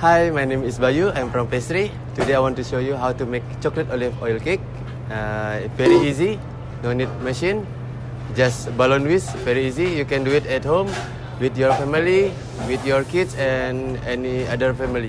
Hi, my name is Bayu. I'm from pastry. Today I want to show you how to make chocolate olive oil cake. Very easy, no need machine, just balloon whisk, very easy. You can do it at home with your family, with your kids and any other family.